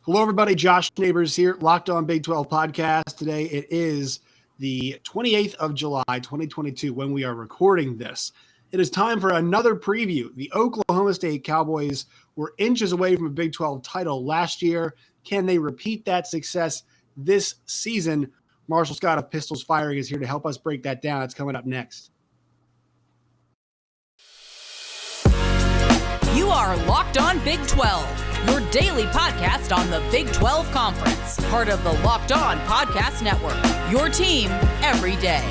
Hello, everybody. Josh Neighbors here, Locked On Big 12 podcast. Today it is the 28th of July, 2022, when we are recording this. It is time for another preview. The Oklahoma State Cowboys were inches away from a Big 12 title last year. Can they repeat that success this season? Marshall Scott of Pistols Firing is here to help us break that down. It's coming up next. You are Locked On Big 12. Your daily podcast on the Big 12 Conference, part of the Locked On Podcast Network, your team every day.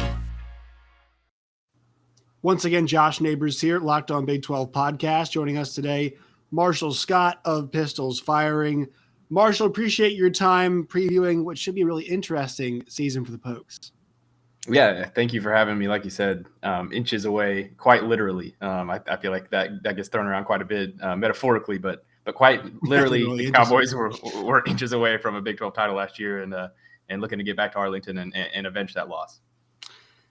Once again, Josh Neighbors here, Locked On Big 12 podcast. Joining us today, Marshall Scott of Pistols Firing. Marshall, appreciate your time previewing what should be a really interesting season for the Pokes. Yeah, thank you for having me. Like you said, inches away, quite literally. I feel like that gets thrown around quite a bit metaphorically, but quite literally, the Cowboys were inches away from a Big 12 title last year and looking to get back to Arlington and avenge that loss.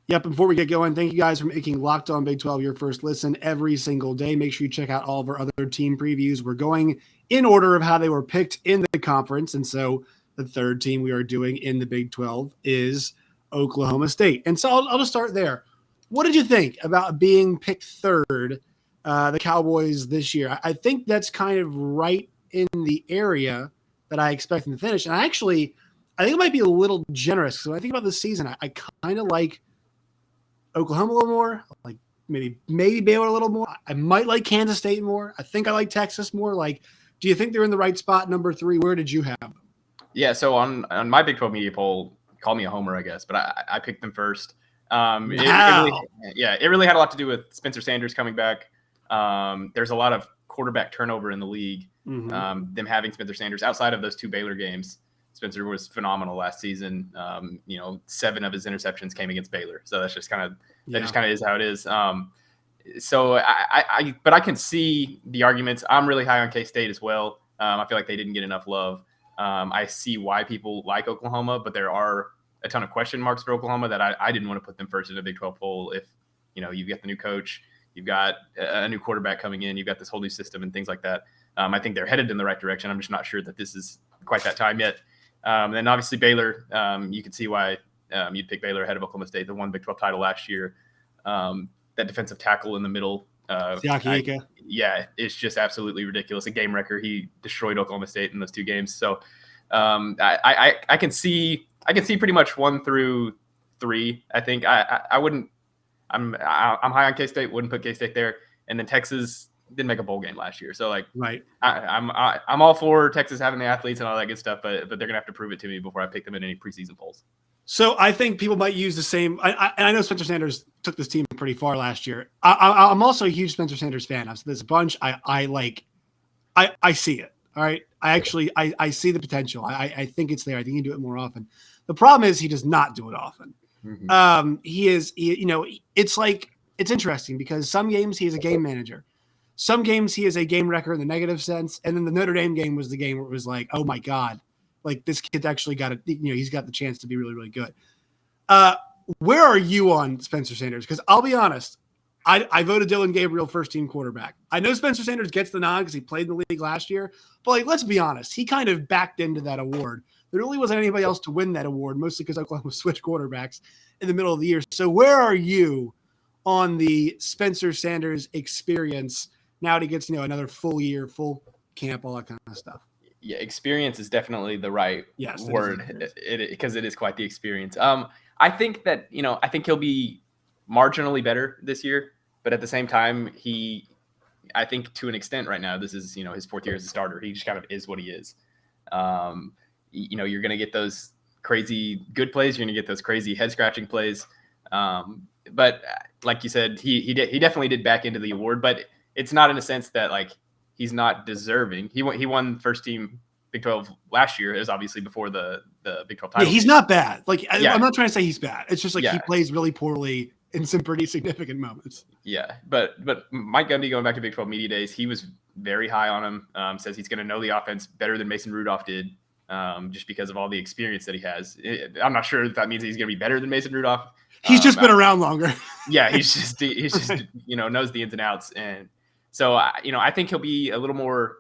Yep, before we get going, thank you guys for making Locked On Big 12 your first listen every single day. Make sure you check out all of our other team previews. We're going in order of how they were picked in the conference, and so the third team we are doing in the Big 12 is Oklahoma State. And so I'll just start there. What did you think about being picked third, the Cowboys this year? I think that's kind of right in the area that I expect them to finish. And I think it might be a little generous. So when I think about this season, I kind of like Oklahoma a little more, like maybe Baylor a little more. I might like Kansas State more. I think I like Texas more. Like, do you think they're in the right spot, number 3? Where did you have them? Yeah, so on my Big 12 media poll, call me a homer, I guess, but I picked them first. It really had a lot to do with Spencer Sanders coming back. There's a lot of quarterback turnover in the league. Mm-hmm. Them having Spencer Sanders outside of those 2 Baylor games, Spencer was phenomenal last season. 7 of his interceptions came against Baylor, so that's just kind of is how it is. But I can see the arguments. I'm really high on K-State as well. I feel like they didn't get enough love. I see why people like Oklahoma, but there are a ton of question marks for Oklahoma that I didn't want to put them first in a Big 12 poll. If, you've got the new coach, you've got a new quarterback coming in, you've got this whole new system and things like that. I think they're headed in the right direction. I'm just not sure that this is quite that time yet. And obviously Baylor, you can see why you'd pick Baylor ahead of Oklahoma State, the won Big 12 title last year. That defensive tackle in the middle. It's just absolutely ridiculous. A game wrecker. He destroyed Oklahoma State in those 2 games. So I can see pretty much 1 through 3. I think I wouldn't. I'm high on K-State. Wouldn't put K-State there. And then Texas didn't make a bowl game last year. So right. I'm all for Texas having the athletes and all that good stuff, but they're gonna have to prove it to me before I pick them in any preseason polls. So I think people might use the same. I know Spencer Sanders took this team pretty far last year. I'm also a huge Spencer Sanders fan. I've said this a bunch. I see it. All right. I see the potential. I think it's there. I think he can do it more often. The problem is he does not do it often. Mm-hmm. It's interesting because some games he is a game manager. Some games he is a game wrecker in the negative sense. And then the Notre Dame game was the game where it was like, oh my God, like this kid's actually got he's got the chance to be really, really good. Where are you on Spencer Sanders? Because I'll be honest, I voted Dylan Gabriel first team quarterback. I know Spencer Sanders gets the nod because he played in the league last year, but let's be honest, he kind of backed into that award. There really wasn't anybody else to win that award, mostly because Oklahoma switched quarterbacks in the middle of the year. So where are you on the Spencer Sanders experience now that he gets another full year, full camp, all that kind of stuff? Yeah, experience is definitely the right word because it is quite the experience. I think that I think he'll be marginally better this year, but at the same time, I think to an extent right now, this is his 4th year as a starter. He just kind of is what he is. You're going to get those crazy good plays. You're going to get those crazy head scratching plays. But like you said, he definitely did back into the award, but it's not in a sense that he's not deserving. He won first team Big 12 last year. It was obviously before the Big 12 title. Yeah, he's not bad. I'm not trying to say he's bad. It's just he plays really poorly in some pretty significant moments. Yeah, but Mike Gundy, going back to Big 12 media days, he was very high on him. Says he's going to know the offense better than Mason Rudolph did, just because of all the experience that he has. I'm not sure if that means he's going to be better than Mason Rudolph. He's just been around longer. Yeah, he's just knows the ins and outs, and so I think he'll be a little more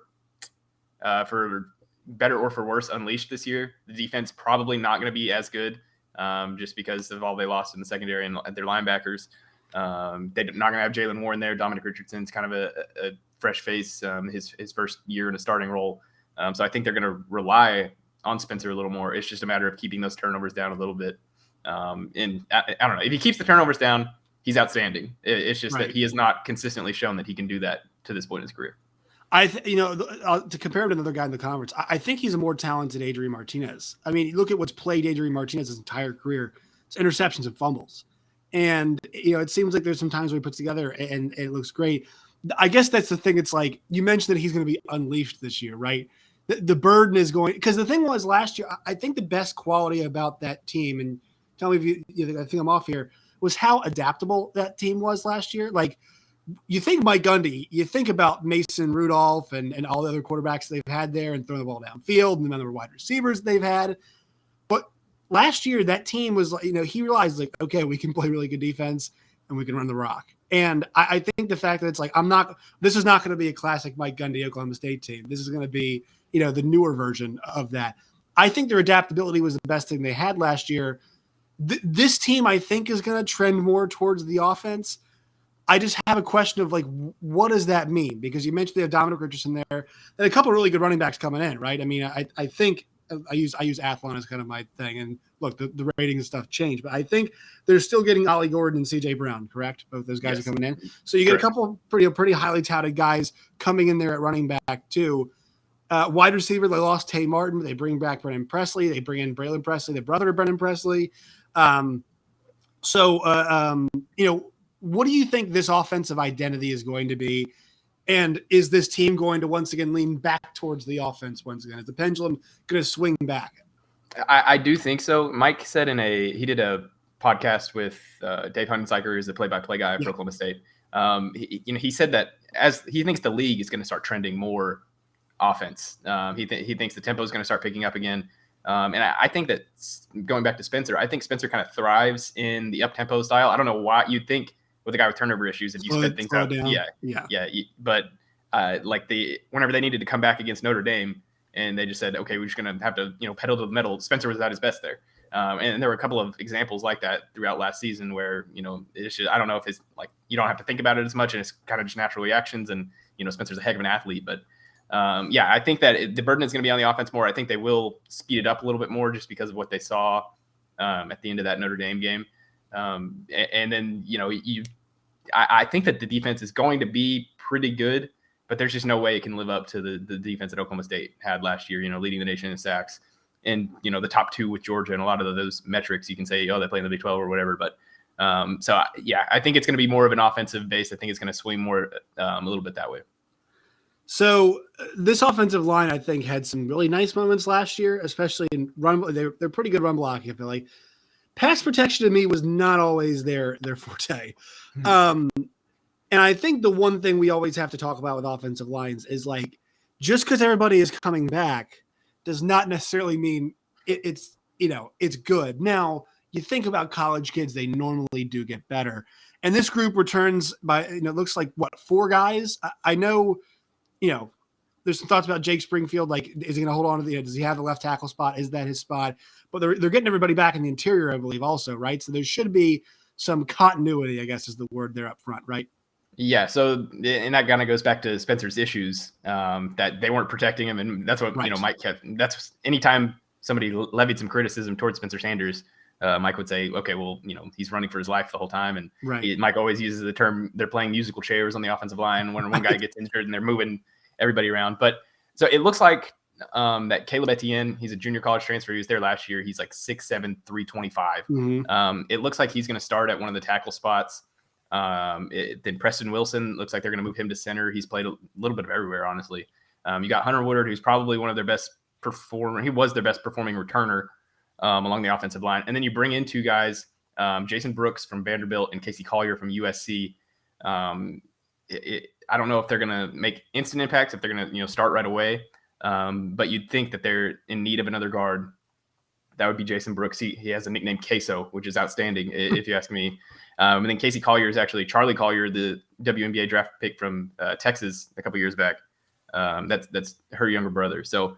for better or for worse, unleashed this year. The defense probably not going to be as good just because of all they lost in the secondary and their linebackers. They're not going to have Jalen Warren there. Dominic Richardson's kind of a fresh face, his first year in a starting role. So I think they're going to rely on Spencer a little more. It's just a matter of keeping those turnovers down a little bit. And I don't know. If he keeps the turnovers down, he's outstanding. It's just that he has not consistently shown that he can do that to this point in his career. To compare him to another guy in the conference, I think he's a more talented Adrian Martinez. I mean, look at what's played Adrian Martinez's entire career. It's interceptions and fumbles. And, it seems like there's some times where he puts together and it looks great. I guess that's the thing. It's like you mentioned that he's going to be unleashed this year, right? The burden is going – because the thing was last year, I think the best quality about that team, and tell me if I think I'm off here, was how adaptable that team was last year. Like, you think Mike Gundy, you think about Mason Rudolph and all the other quarterbacks they've had there and throwing the ball downfield and the number of wide receivers they've had. But last year, that team was, he realized, like, okay, we can play really good defense and we can run the rock. And I think the fact that it's like, this is not going to be a classic Mike Gundy Oklahoma State team. This is going to be, the newer version of that. I think their adaptability was the best thing they had last year. This team, I think, is going to trend more towards the offense. I just have a question of, like, what does that mean? Because you mentioned they have Dominic Richardson there and a couple of really good running backs coming in, right? I mean, I think I use Athlon as kind of my thing. And look, the ratings and stuff change, but I think they're still getting Ollie Gordon and CJ Brown, correct? Both those guys are coming in. So you get a couple of pretty highly touted guys coming in there at running back too. Wide receiver, they lost Tay Martin. They bring back Brennan Presley. They bring in Braylon Presley, the brother of Brennan Presley. What do you think this offensive identity is going to be? And is this team going to once again lean back towards the offense once again? Is the pendulum going to swing back? I do think so. Mike said he did a podcast with Dave Hundencyker, who's the play-by-play guy for Oklahoma State. He said that as he thinks the league is going to start trending more offense. He thinks the tempo is going to start picking up again. And I think that going back to Spencer, I think Spencer kind of thrives in the up-tempo style. I don't know why you'd think with a guy with turnover issues, if you sped things up. But whenever they needed to come back against Notre Dame and they just said, okay, we're just going to have to, pedal to the metal. Spencer was at his best there. And there were a couple of examples like that throughout last season where, it's just, I don't know if it's like, you don't have to think about it as much and it's kind of just natural reactions. And, Spencer's a heck of an athlete, but I think that the burden is going to be on the offense more. I think they will speed it up a little bit more just because of what they saw at the end of that Notre Dame game. And then, I think that the defense is going to be pretty good, but there's just no way it can live up to the defense that Oklahoma State had last year, leading the nation in sacks and, the top two with Georgia and a lot of those metrics you can say, they play in the Big 12 or whatever. But I think it's going to be more of an offensive base. I think it's going to swing more a little bit that way. So this offensive line, I think, had some really nice moments last year, especially in run. They're pretty good run blocking, I feel like. Pass protection to me was not always their forte. And I think the one thing we always have to talk about with offensive lines is, like, just because everybody is coming back does not necessarily mean it's good. Now, you think about college kids, they normally do get better. And this group returns by, it looks like, 4 guys? I know, there's some thoughts about Jake Springfield. Like, is he going to hold on to does he have the left tackle spot? Is that his spot? But they're getting everybody back in the interior, I believe, also, right? So there should be some continuity, I guess is the word there up front, right? Yeah. So, and that kind of goes back to Spencer's issues that they weren't protecting him. And that's what, Mike kept. That's anytime somebody levied some criticism towards Spencer Sanders, Mike would say, okay, well, he's running for his life the whole time. And Mike always uses the term, they're playing musical chairs on the offensive line when one guy gets injured and they're moving everybody around. But so it looks like that Caleb Etienne, he's a junior college transfer. He was there last year. He's like 6'7", 325. Mm-hmm. It looks like he's going to start at one of the tackle spots. Then Preston Wilson looks like they're going to move him to center. He's played a little bit of everywhere, honestly. You got Hunter Woodard, who's probably one of their best performer. He was their best performing returner along the offensive line. And then you bring in 2 guys, Jason Brooks from Vanderbilt and Casey Collier from USC. I don't know if they're going to make instant impacts, if they're going to, start right away. But you'd think that they're in need of another guard. That would be Jason Brooks. He has a nickname Queso, which is outstanding, if you ask me. And then Casey Collier is actually Charlie Collier, the WNBA draft pick from Texas a couple years back. That's her younger brother. So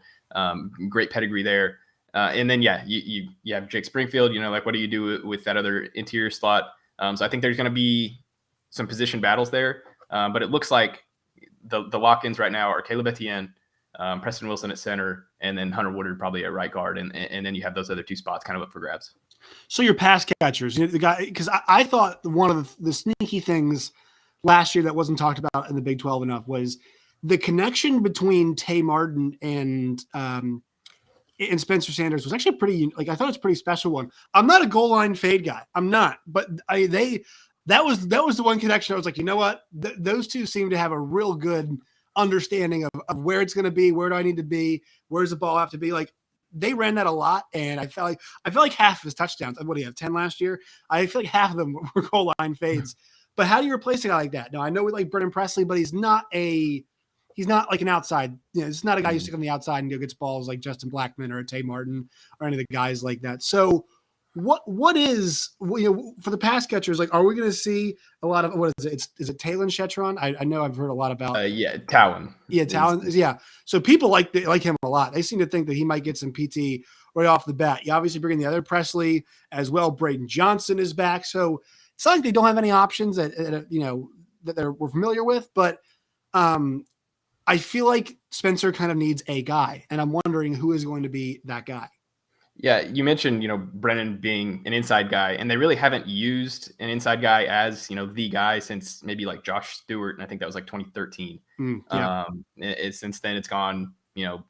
Great pedigree there. And then, you have Jake Springfield, like what do you do with that other interior slot? So I think there's going to be some position battles there. But it looks like the lock-ins right now are Caleb Etienne, Preston Wilson at center, and then Hunter Woodard probably at right guard. And then you have those other two spots kind of up for grabs. So your pass catchers, the guy, because I thought one of the sneaky things last year that wasn't talked about in the Big 12 enough was the connection between Tay Martin and Spencer Sanders was actually pretty, I thought it was a pretty special one. I'm not a goal line fade guy. I'm not, but that was the one connection. I was like, you know what? Those two seem to have a real good understanding of where it's going to be. Where do I need to be? Where does the ball have to be? Like, they ran that a lot, and I felt like half of his touchdowns. What do you have, 10 last year? I feel like half of them were goal line fades. But how do you replace a guy like that? Now I know we like Brennan Presley, but he's not like an outside. It's not a guy who sticks on the outside and gets balls like Justin Blackmon or a Tay Martin or any of the guys like that. So what is for the pass catchers? Like, are we going to see a lot of what is it? Is it Talon Shetron? I know I've heard a lot about. Talon. Yeah, Talon. Yeah. So people like him a lot. They seem to think that he might get some PT right off the bat. You obviously bring in the other Presley as well. Braden Johnson is back. So it's not like they don't have any options that we're familiar with, but I feel like Spencer kind of needs a guy, and I'm wondering who is going to be that guy. Yeah, you mentioned, Brennan being an inside guy, and they really haven't used an inside guy as, the guy since maybe like Josh Stewart, and I think that was like 2013. Since then, it's gone,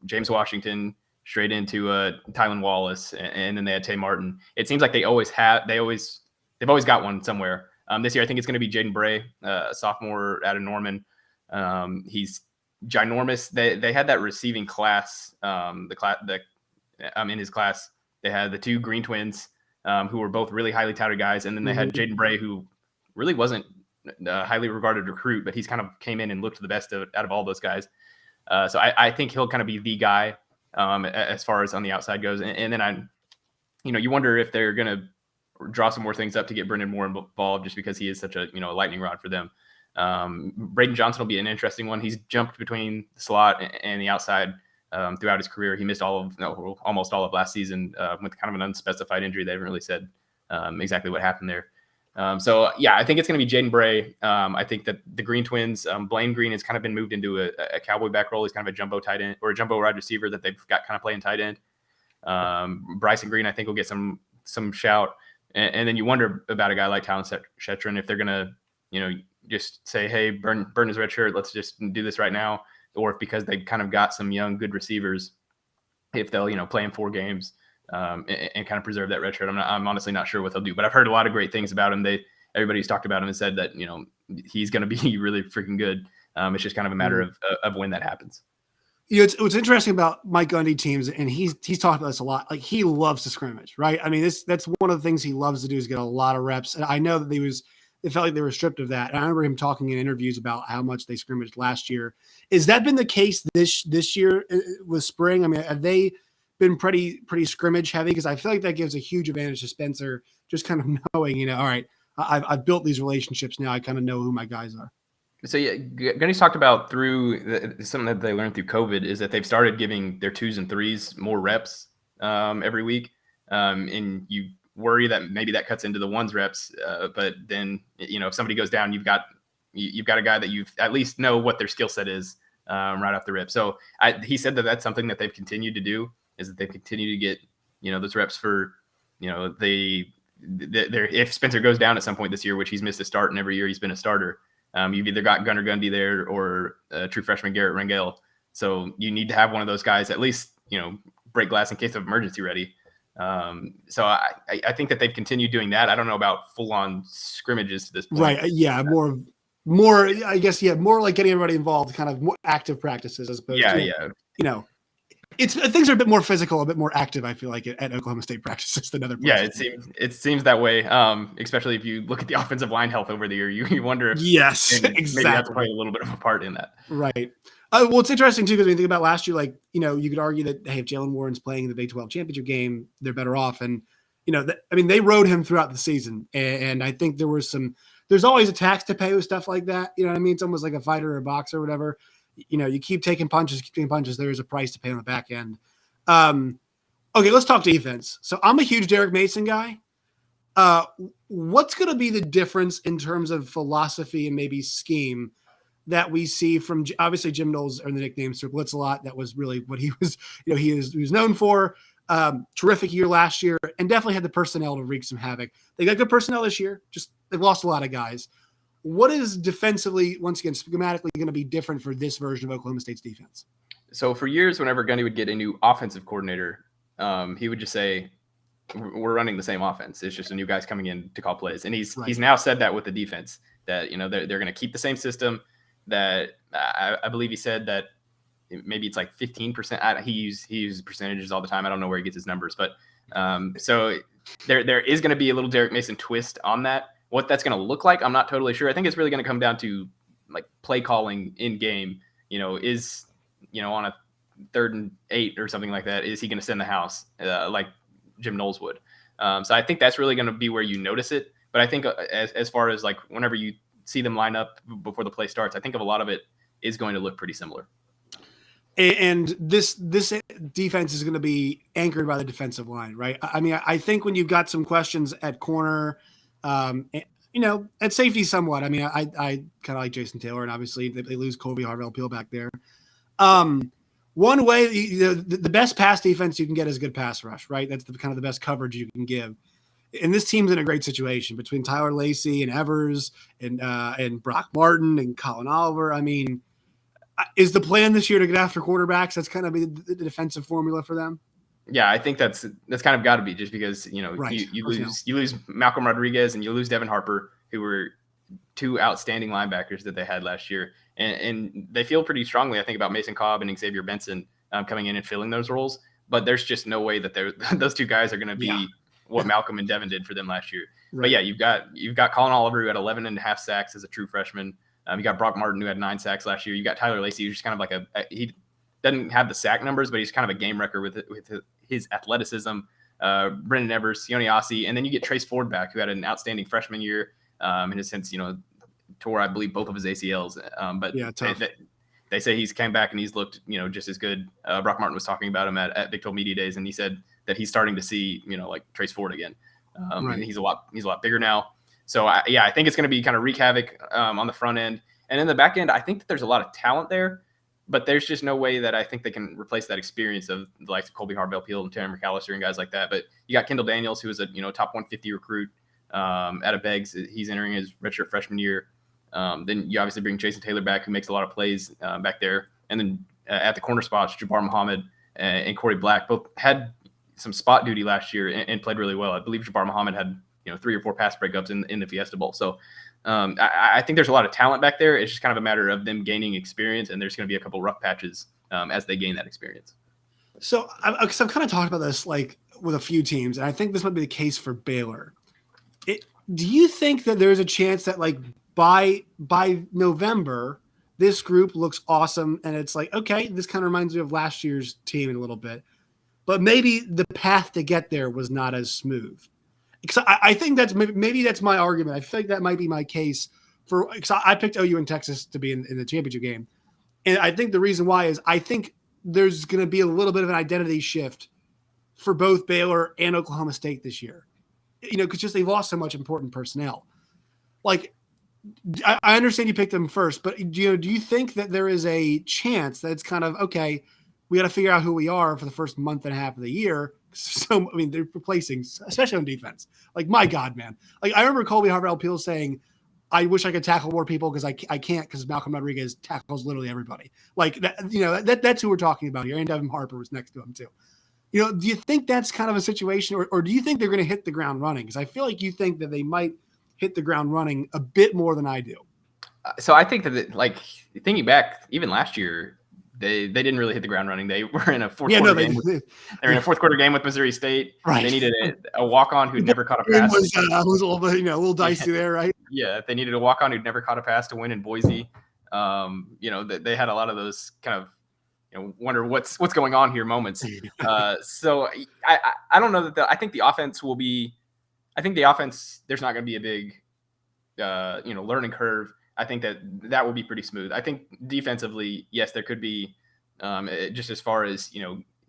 James Washington straight into Tylan Wallace, and then they had Tay Martin. It seems like they've always got one somewhere. This year, I think it's going to be Jaden Bray, a sophomore out of Norman. He's ginormous. They had that receiving class, in his class, they had the two Green twins, who were both really highly touted guys. And then they had Jaden Bray, who really wasn't a highly regarded recruit, but he's kind of came in and looked the best out of all those guys. So I think he'll kind of be the guy as far as on the outside goes. And then you wonder if they're going to draw some more things up to get Brendan more involved just because he is such a, lightning rod for them. Braden Johnson will be an interesting one. He's jumped between the slot and the outside throughout his career. He missed almost all of last season with kind of an unspecified injury. They haven't really said exactly what happened there. I think it's going to be Jaden Bray. I think that the Green twins, Blaine Green has kind of been moved into a Cowboy back role. He's kind of a jumbo tight end or a jumbo wide receiver that they've got kind of playing tight end. Bryson Green, I think, will get some shout. And then you wonder about a guy like Talon Shetron, if they're going to, just say, hey, burn his red shirt. Let's just do this right now. Or if because they kind of got some young, good receivers, if they'll, play in 4 games and kind of preserve that red shirt. I'm honestly not sure what they'll do, but I've heard a lot of great things about him. Everybody's talked about him and said that, he's going to be really freaking good. It's just kind of a matter of when that happens. What's interesting about Mike Gundy teams, and he's talked about this a lot, like he loves to scrimmage, right? I mean, that's one of the things he loves to do is get a lot of reps. And I know that it felt like they were stripped of that. And I remember him talking in interviews about how much they scrimmaged last year. Has that been the case this year with spring? I mean, have they been pretty scrimmage heavy? Because I feel like that gives a huge advantage to Spencer, just kind of knowing, all right, I've built these relationships now. I kind of know who my guys are. So yeah, Gundy's talked about something that they learned through COVID is that they've started giving their 2s and 3s more reps every week. And you worry that maybe that cuts into the 1s reps, but then if somebody goes down, you've got a guy that you at least know what their skill set is right off the rip. So he said that that's something that they've continued to do, is that they've continued to get those reps for if Spencer goes down at some point this year, which he's missed a start, and every year he's been a starter, you've either got Gunnar Gundy there or true freshman Garrett Rangel. So you need to have one of those guys at least break glass in case of emergency ready. So I think that they've continued doing that. I don't know about full on scrimmages to this point. Right. Yeah. More, I guess. Yeah. More like getting everybody involved, kind of more active practices as opposed to, things are a bit more physical, a bit more active. I feel like at Oklahoma State practices than other places. Yeah. It seems that way. Especially if you look at the offensive line health over the year, you wonder if maybe that's playing a little bit of a part in that. Right. Well, it's interesting too, because when you think about last year, like, you could argue that, hey, if Jalen Warren's playing the Big 12 championship game, they're better off. And, they rode him throughout the season. And I think there's always a tax to pay with stuff like that. You know what I mean? It's almost like a fighter or a boxer or whatever. You keep taking punches. There is a price to pay on the back end. Okay, let's talk defense. So I'm a huge Derek Mason guy. What's going to be the difference in terms of philosophy and maybe scheme that we see from obviously Jim Knowles earned the nickname Sir Blitz a lot. That was really what he was, he was known for. Terrific year last year and definitely had the personnel to wreak some havoc. They got good personnel this year. Just they've lost a lot of guys. What is defensively, once again, schematically going to be different for this version of Oklahoma State's defense? So for years, whenever Gundy would get a new offensive coordinator, he would just say, we're running the same offense. It's just a new guy's coming in to call plays. And he's now said that with the defense, that they're going to keep the same system. That I believe he said that maybe it's like 15%. He uses percentages all the time. I don't know where he gets his numbers, but so there is going to be a little Derek Mason twist on that. What that's going to look like, I'm not totally sure. I think it's really going to come down to like play calling in game. Is on a 3rd and 8 or something like that, is he going to send the house like Jim Knowles would? So I think that's really going to be where you notice it. But I think as far as like whenever you see them line up before the play starts, I think of a lot of it is going to look pretty similar. And this defense is going to be anchored by the defensive line, right? I mean, I think when you've got some questions at corner, at safety somewhat. I mean, I kind of like Jason Taylor, and obviously they lose Colby Harvell-Peel back there. One way, the best pass defense you can get is a good pass rush, right? That's kind of the best coverage you can give. And this team's in a great situation between Tyler Lacey and Evers and Brock Martin and Colin Oliver. I mean, is the plan this year to get after quarterbacks? That's kind of the defensive formula for them. Yeah, I think that's kind of got to be, just because you lose Malcolm Rodriguez and you lose Devin Harper, who were 2 outstanding linebackers that they had last year, and they feel pretty strongly, I think, about Mason Cobb and Xavier Benson coming in and filling those roles. But there's just no way that those 2 guys are going to be what Malcolm and Devin did for them last year. Right. But yeah, you've got Colin Oliver, who had 11.5 sacks as a true freshman. You got Brock Martin, who had 9 sacks last year. You got Tyler Lacey, who's just kind of like he doesn't have the sack numbers, but he's kind of a game wrecker with his athleticism. Brendan Evers, Sione Ossie, and then you get Trace Ford back, who had an outstanding freshman year, in a sense, tore, I believe, both of his ACLs. But yeah, they say he's came back and he's looked, just as good. Brock Martin was talking about him at Big 12 Media Days, and he said that he's starting to see, like Trace Ford again. Right. And he's a lot bigger now. So I think it's going to be kind of wreak havoc on the front end, and in the back end, I think that there's a lot of talent there, but there's just no way that I think they can replace that experience of the likes of Colby Harvell-Peel and Terry McAllister and guys like that. But you got Kendall Daniels, who is a top 150 recruit out of Beggs. He's entering his redshirt freshman year. Then you obviously bring Jason Taylor back, who makes a lot of plays back there, and then at the corner spots, Jabar Muhammad and Corey Black both had some spot duty last year and played really well. I believe Jabar Muhammad had 3 or 4 pass breakups in the Fiesta Bowl. So I think there's a lot of talent back there. It's just kind of a matter of them gaining experience, and there's going to be a couple rough patches as they gain that experience. So I've kind of talked about this like with a few teams, and I think this might be the case for Baylor. Do you think that there's a chance that like by November this group looks awesome, and it's like, okay, this kind of reminds me of last year's team in a little bit, but maybe the path to get there was not as smooth? Because I think maybe that's my argument. I feel like that might be my case because I picked OU in Texas to be in the championship game. And I think the reason why is I think there's going to be a little bit of an identity shift for both Baylor and Oklahoma State this year, because just they lost so much important personnel. Like, I understand you picked them first, but do you think that there is a chance that it's kind of, okay, we got to figure out who we are for the first month and a half of the year? So, I mean, they're replacing, especially on defense. Like, my God, man. Like, I remember Colby Harvell-Peel saying, I wish I could tackle more people because I can't, because Malcolm Rodriguez tackles literally everybody. Like, that, that's who we're talking about here. And Devin Harper was next to him, too. Do you think that's kind of a situation, or do you think they're going to hit the ground running? Because I feel like you think that they might hit the ground running a bit more than I do. So I think that, like, thinking back, even last year, they didn't really hit the ground running. They were in a fourth quarter game. They were in a fourth quarter game with Missouri State. Right. They needed a walk-on who'd never caught a pass. Was a little bit, a little dicey there, right? Yeah, they needed a walk-on who'd never caught a pass to win in Boise. They had a lot of those kind of, wonder what's going on here moments. So I don't know that I think the offense will be. I think the offense, there's not going to be a big, learning curve. I think that will be pretty smooth. I think defensively, yes, there could be, just as far as,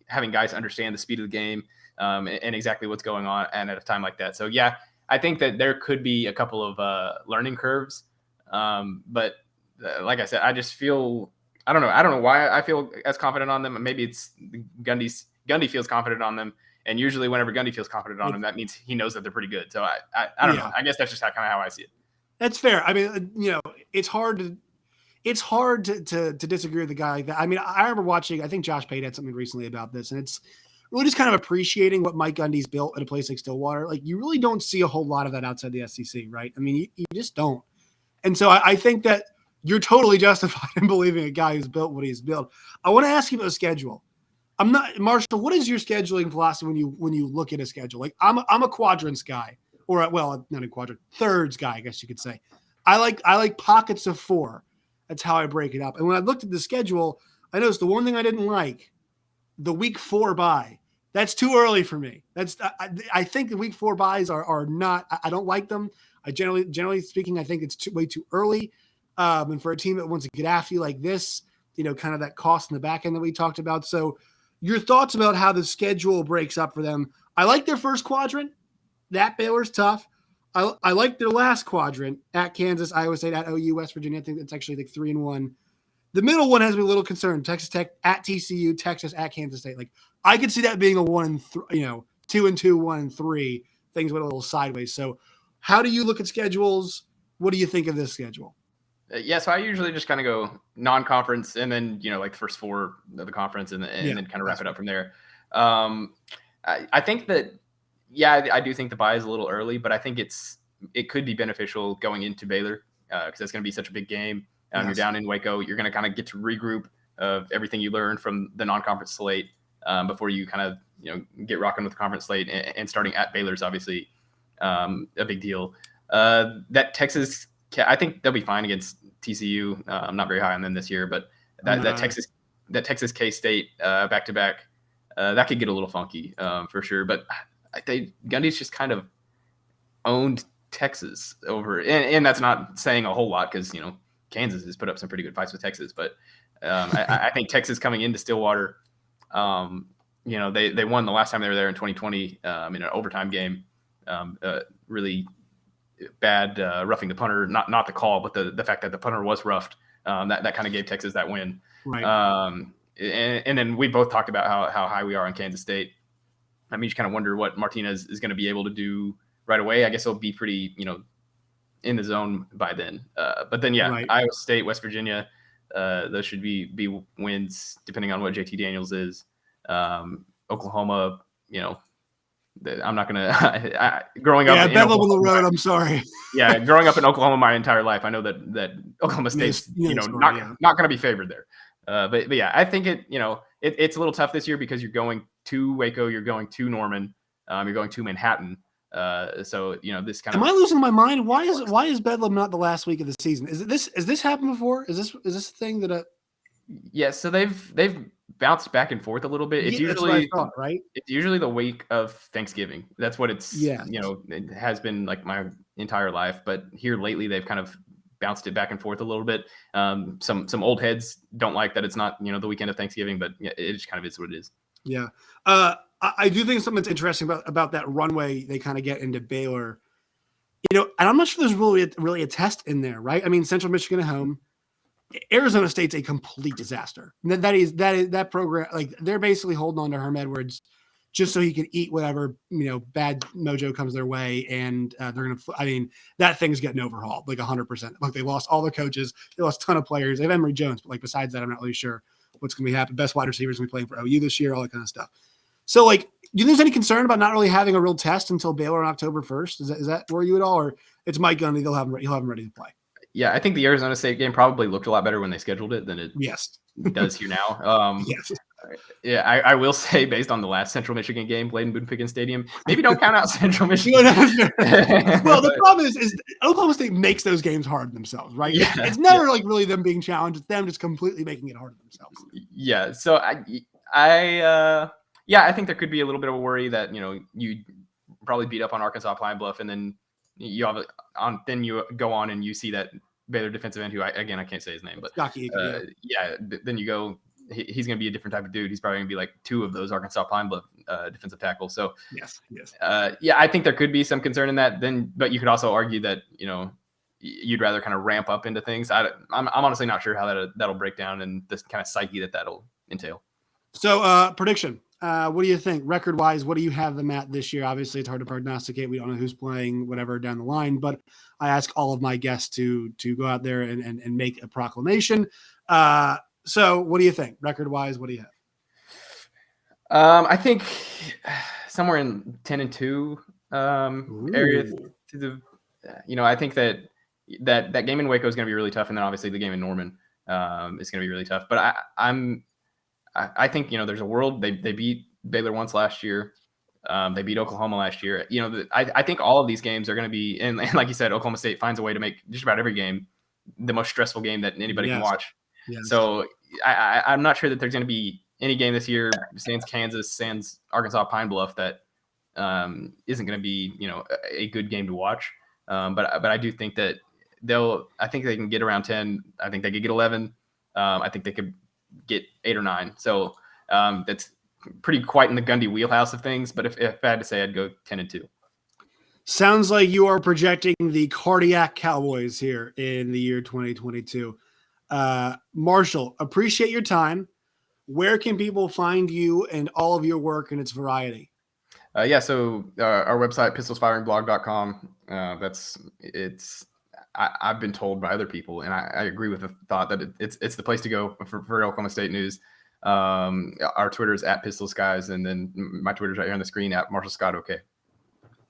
having guys understand the speed of the game and exactly what's going on and at a time like that. So yeah, I think that there could be a couple of learning curves. But like I said, I just feel, I don't know why I feel as confident on them. Maybe it's Gundy feels confident on them. And usually whenever Gundy feels confident on them, that means he knows that they're pretty good. So I don't know. I guess that's just kind of how I see it. That's fair. I mean, it's hard to disagree with a guy like that. I mean, I remember watching, I think Josh Pate had something recently about this, and it's really just kind of appreciating what Mike Gundy's built at a place like Stillwater. Like, you really don't see a whole lot of that outside the SEC, right? I mean, you just don't. And so I think that you're totally justified in believing a guy who's built what he's built. I want to ask you about the schedule. Marshall, what is your scheduling philosophy when you look at a schedule? Like, I'm a quadrants guy, or not a quadrant, thirds guy, I guess you could say. I like pockets of 4. That's how I break it up. And when I looked at the schedule, I noticed the one thing I didn't like, the week 4 bye. That's too early for me. I think the week 4 buys are not. I don't like them. I generally speaking, I think it's way too early. And for a team that wants to get after you like this, kind of that cost in the back end that we talked about. So, your thoughts about how the schedule breaks up for them? I like their first quadrant. That Baylor's tough. I like their last quadrant at Kansas, Iowa State, at OU, West Virginia. I think it's actually like 3-1. The middle one has me a little concerned. Texas Tech at TCU, Texas at Kansas State. Like, I could see that being a 1-3, 2-2, 1-3. Things went a little sideways. So, how do you look at schedules? What do you think of this schedule? Yeah, so I usually just kind of go non-conference and then, like the first 4 of the conference and then kind of wrap it up from there. I think that, I do think the bye is a little early, but I think it could be beneficial going into Baylor because that's going to be such a big game. You're down in Waco. You're going to kind of get to regroup of everything you learned from the non-conference slate before you kind of, get rocking with the conference slate and starting at Baylor's obviously a big deal. That Texas, I think they'll be fine against TCU. I'm not very high on them this year, but that Texas K-State back to back, that could get a little funky for sure. But Gundy's just kind of owned Texas over, and that's not saying a whole lot because Kansas has put up some pretty good fights with Texas. But I think Texas coming into Stillwater, they won the last time they were there in 2020 in an overtime game. Really bad roughing the punter, not the call, but the fact that the punter was roughed. That kind of gave Texas that win. Right. And then we both talked about how high we are on Kansas State. I mean, you kind of wonder what Martinez is going to be able to do right away. I guess he'll be pretty, in the zone by then. But then, right. Iowa State, West Virginia, those should be wins depending on what JT Daniels is. Oklahoma, I'm not going to growing up. Yeah, Bedlam on the road. I'm sorry. Yeah. Growing up in Oklahoma my entire life, I know that Oklahoma State's, not going to be favored there. But yeah, I think it's a little tough this year because you're going to Waco, you're going to Norman, you're going to Manhattan. So this kind of. Am I losing my mind? Why is Bedlam not the last week of the season? Has this happened before? Is this a thing that? Yeah, so they've bounced back and forth a little bit. It's usually right. It's usually the week of Thanksgiving. That's what it's. Yeah. It has been like my entire life, but here lately they've kind of bounced it back and forth a little bit. Some old heads don't like that it's not the weekend of Thanksgiving, but it just kind of is what it is. Yeah. I do think something that's interesting about that runway they kind of get into Baylor, and I'm not sure there's really a test in there, right? I mean, Central Michigan at home, Arizona State's a complete disaster. That program, like they're basically holding on to Herm Edwards just so he can eat whatever, bad mojo comes their way. And they're going to, I mean, that thing's getting overhauled like 100%. Like they lost all their coaches. They lost a ton of players. They have Emory Jones, but like besides that, I'm not really sure what's going to be happening. Best wide receivers going to be playing for OU this year, all that kind of stuff. So, like, do you think there's any concern about not really having a real test until Baylor on October 1st? Is that worry you at all, or it's Mike Gundy? He'll have him ready to play. Yeah, I think the Arizona State game probably looked a lot better when they scheduled it than it does here now. Yes. Yeah, I will say based on the last Central Michigan game played in Boone-Pickens Stadium, maybe don't count out Central Michigan. Well, the problem is Oklahoma State makes those games hard themselves, right? Yeah, it's never like really them being challenged. It's them just completely making it hard themselves. Yeah. So I think there could be a little bit of a worry that, you probably beat up on Arkansas Pine Bluff and then you go on and you see that Baylor defensive end who I can't say his name, but then you go he's going to be a different type of dude. He's probably going to be like 2 of those Arkansas Pine Bluff defensive tackles. So yes. Yeah, I think there could be some concern in that. But you could also argue that you'd rather kind of ramp up into things. I'm honestly not sure how that'll break down and this kind of psyche that'll entail. So prediction. What do you think record-wise? What do you have them at this year? Obviously, it's hard to prognosticate. We don't know who's playing, whatever down the line. But I ask all of my guests to go out there and make a proclamation. So, what do you think record-wise? What do you have? I think somewhere in 10-2 area. I think that game in Waco is going to be really tough, and then obviously the game in Norman is going to be really tough. But I think there's a world they beat Baylor once last year. They beat Oklahoma last year. I think all of these games are going to be, and like you said, Oklahoma State finds a way to make just about every game the most stressful game that anybody can watch. Yes. So I'm not sure that there's going to be any game this year, sans Kansas, sans Arkansas Pine Bluff, that isn't going to be a good game to watch. But I do think that I think they can get around 10. I think they could get 11. I think they could get 8 or 9. So that's pretty quite in the Gundy wheelhouse of things. But if I had to say, I'd go 10-2. Sounds like you are projecting the cardiac Cowboys here in the year 2022. Marshall, appreciate your time. Where can people find you and all of your work and its variety? So our website, pistolsfiringblog.com. I've been told by other people, and I agree with the thought that it's the place to go for Oklahoma State news. Our Twitter is @PistolSkies, and then my Twitter's right here on the screen @MarshallScott. Okay.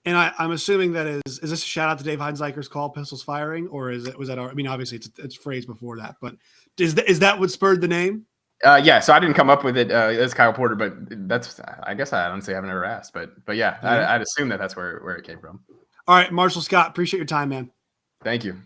And I'm assuming that is this a shout out to Dave Heinzeiker's call, Pistols Firing, or was that obviously it's phrased before that, but is that what spurred the name? So I didn't come up with it as Kyle Porter, but I guess I honestly haven't ever asked, but yeah, I'd assume that's where it came from. All right, Marshall Scott, appreciate your time, man. Thank you.